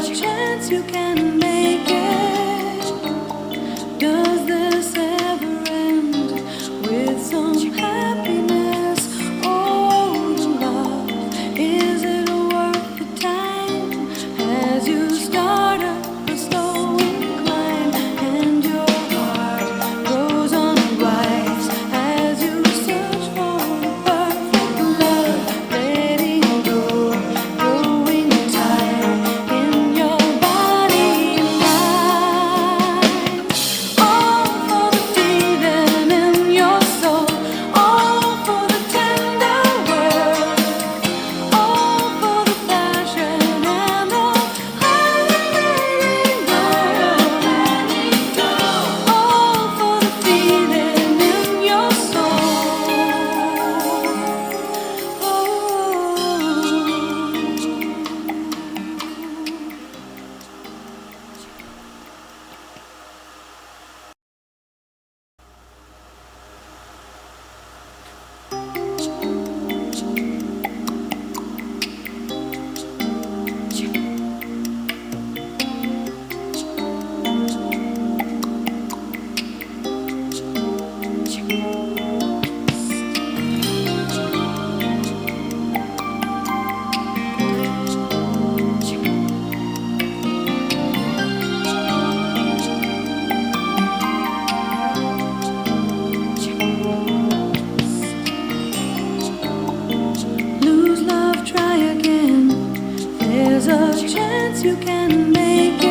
chance you can make it. Does this ever end with some happiness? Oh, the love, is it worth the time? As you start up a slow incline and your heart goes on a rise, as you search for the perfect love, letting go, growing tired in your body and mind. All for the feeling in your soul, all for the tender word, all for the passion and the letting go, all for the feeling in your soul. Lose love, try again. There's a chance you can make